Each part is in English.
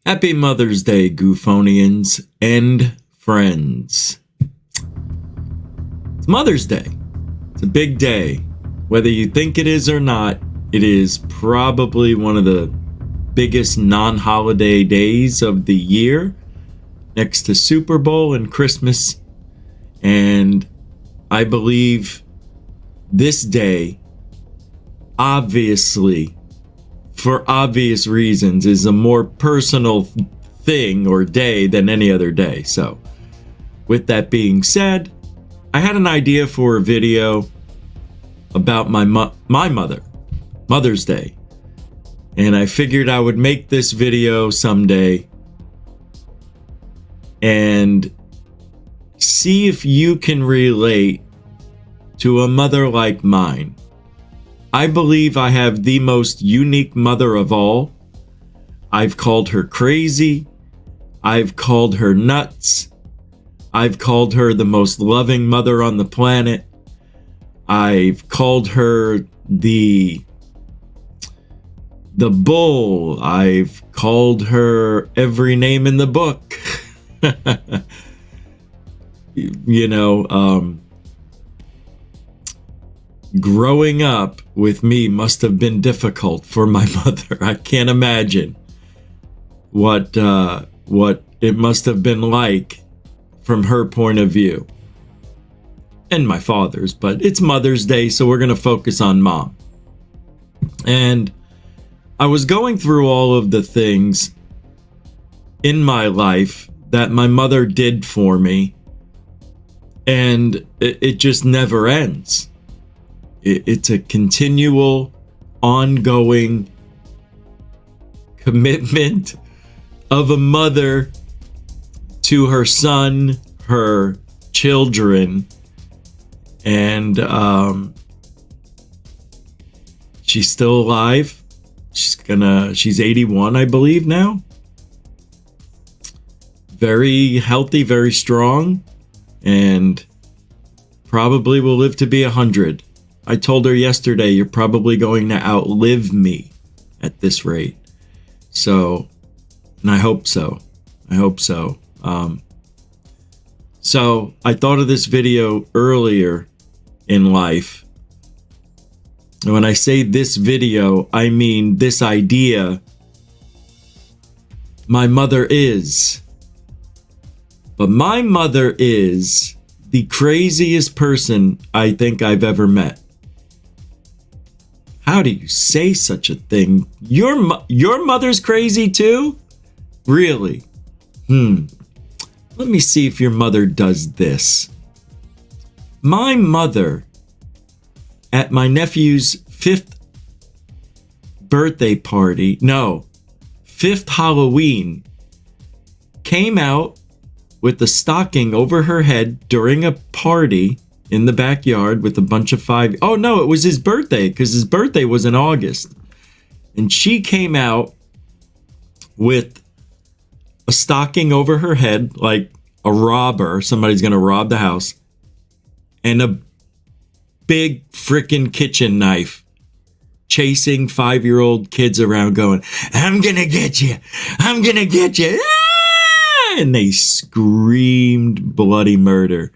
Happy Mother's Day, GUFOnians and friends. It's Mother's Day. It's a big day. Whether you think it is or not, it is probably one of the biggest non-holiday days of the year, next to Super Bowl and Christmas. And I believe this day, obviously, for obvious reasons, is a more personal thing or day than any other day. So with that being said, I had an idea for a video about my mother, Mother's Day. And I figured I would make this video someday and see if you can relate to a mother like mine. I believe I have the most unique mother of all. I've called her crazy. I've called her nuts. I've called her the most loving mother on the planet. I've called her the bull. I've called her every name in the book. Growing up with me must have been difficult for my mother. I can't imagine what it must have been like from her point of view. And my father's, but it's Mother's Day, so we're going to focus on Mom. And I was going through all of the things in my life that my mother did for me, and it just never ends. It's a continual, ongoing commitment of a mother to her son, her children, and she's still alive. She's 81, I believe now. Very healthy, very strong, and probably will live to be 100. I told her yesterday, you're probably going to outlive me at this rate. So, and I hope so. So I thought of this video earlier in life. And when I say this video, I mean this idea. My mother is. But my mother is the craziest person I think I've ever met. How do you say such a thing? Your mother's crazy too? Really? Let me see if your mother does this. My mother, at my nephew's 5th Halloween, came out with the stocking over her head during a party in the backyard with a bunch of it was his birthday, because his birthday was in August. And she came out with a stocking over her head like a robber. Somebody's going to rob the house. And a big freaking kitchen knife, chasing 5-year-old kids around going, I'm going to get you. I'm going to get you. Ah! And they screamed bloody murder.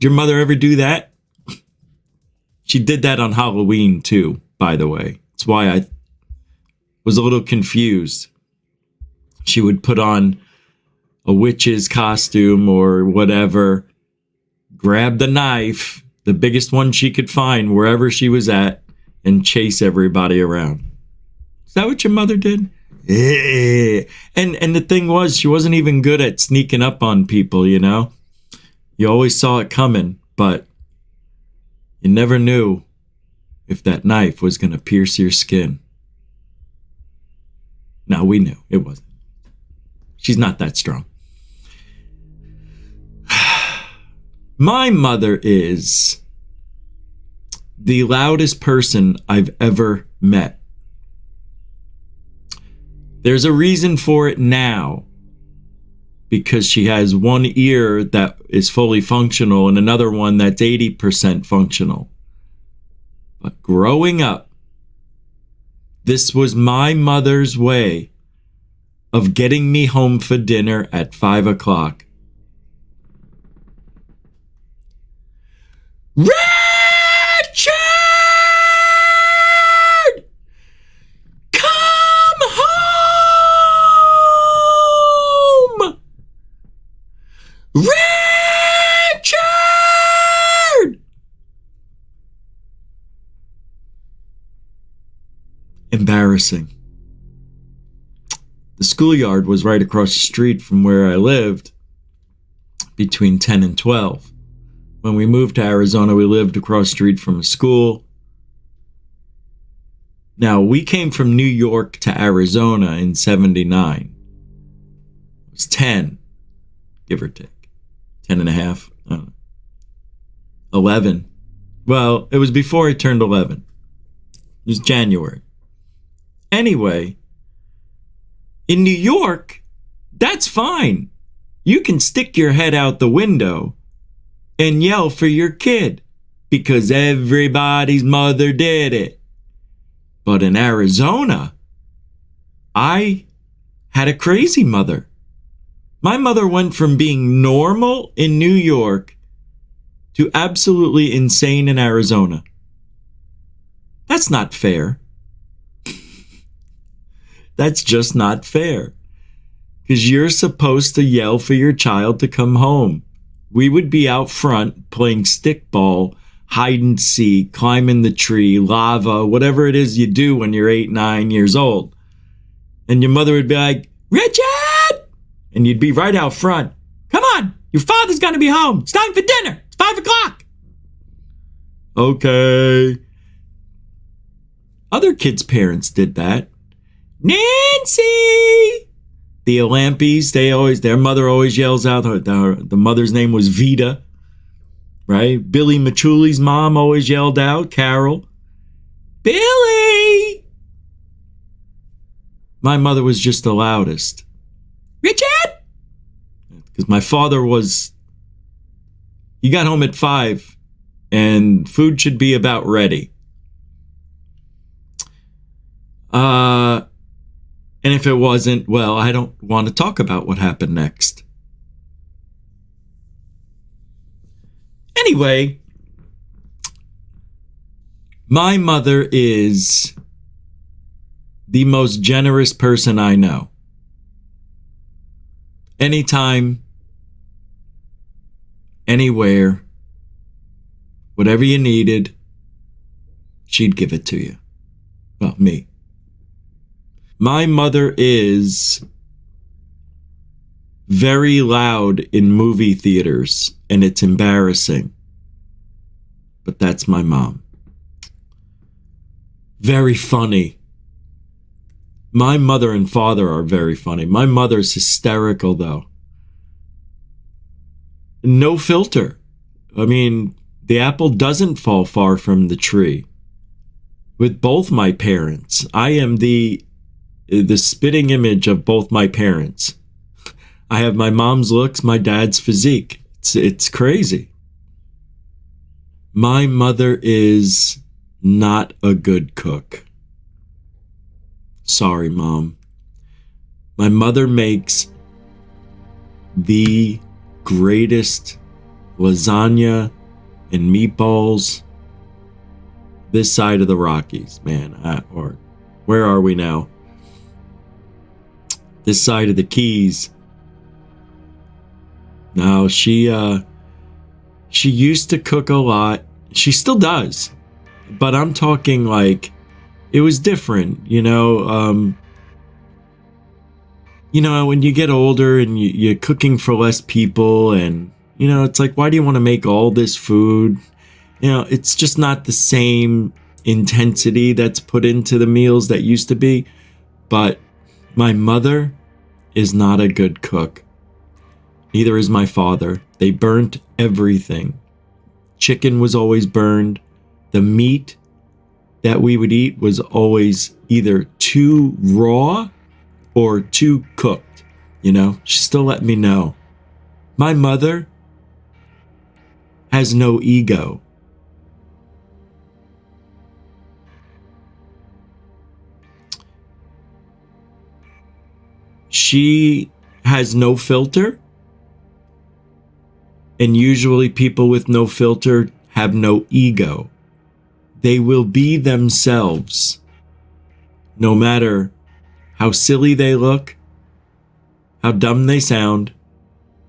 Did your mother ever do that? She did that on Halloween too, by the way. That's why I was a little confused. She would put on a witch's costume or whatever, grab the knife, the biggest one she could find wherever she was at, and chase everybody around. Is that what your mother did? And the thing was, she wasn't even good at sneaking up on people, you know? You always saw it coming, but you never knew if that knife was going to pierce your skin. No, we knew it wasn't. She's not that strong. My mother is the loudest person I've ever met. There's a reason for it now, because she has one ear that is fully functional and another one that's 80% functional. But growing up, this was my mother's way of getting me home for dinner at 5 o'clock. Richard! Come home! Richard! Embarrassing. The schoolyard was right across the street from where I lived between 10 and 12. When we moved to Arizona, we lived across the street from a school. Now, we came from New York to Arizona in 79. It was 10, give or take. 10 and a half. I don't know. 11. Well, it was before I turned 11. It was January. Anyway, in New York, that's fine. You can stick your head out the window and yell for your kid because everybody's mother did it. But in Arizona, I had a crazy mother. My mother went from being normal in New York to absolutely insane in Arizona. That's not fair. That's just not fair. Because you're supposed to yell for your child to come home. We would be out front playing stickball, hide and seek, climbing the tree, lava, whatever it is you do when you're 8, 9 years old. And your mother would be like, Richard! And you'd be right out front. Come on, your father's gonna be home. It's time for dinner. It's 5 o'clock. Okay. Other kids' parents did that. Nancy! The Lampys, their mother always yells out. The mother's name was Vita, right? Billy Machuli's mom always yelled out, Carol. Billy! My mother was just the loudest. Richard! Because my father he got home at 5 and food should be about ready. And if it wasn't, well, I don't want to talk about what happened next. Anyway, my mother is the most generous person I know. Anytime, anywhere, whatever you needed, she'd give it to you. Well, me. My mother is very loud in movie theaters, and it's embarrassing. But that's my mom. Very funny. My mother and father are very funny. My mother's hysterical, though. No filter. I mean, the apple doesn't fall far from the tree. With both my parents, I am the spitting image of both my parents. I have my mom's looks, my dad's physique. It's crazy. My mother is not a good cook. Sorry, Mom. My mother makes the greatest lasagna and meatballs this side of the Rockies, man. Or where are we now? This side of the Keys. Now, she used to cook a lot. She still does. But I'm talking like it was different, you know. When you get older and you're cooking for less people, and it's like, why do you want to make all this food? It's just not the same intensity that's put into the meals that used to be. But my mother is not a good cook. Neither is my father. They burnt everything. Chicken was always burned. The meat that we would eat was always either too raw or too cooked. She still let me know. My mother has no ego. She has no filter. And usually people with no filter have no ego. They will be themselves, no matter how silly they look, how dumb they sound,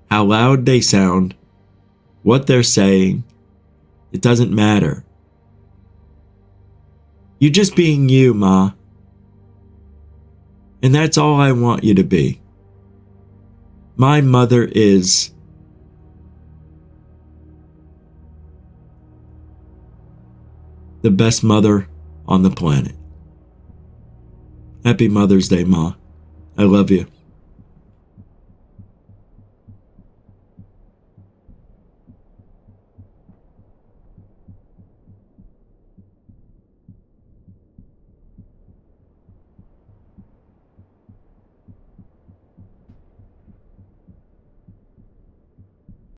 how loud they sound, what they're saying. It doesn't matter. You're just being you, Ma. And that's all I want you to be. My mother is the best mother on the planet. Happy Mother's Day, Ma. I love you.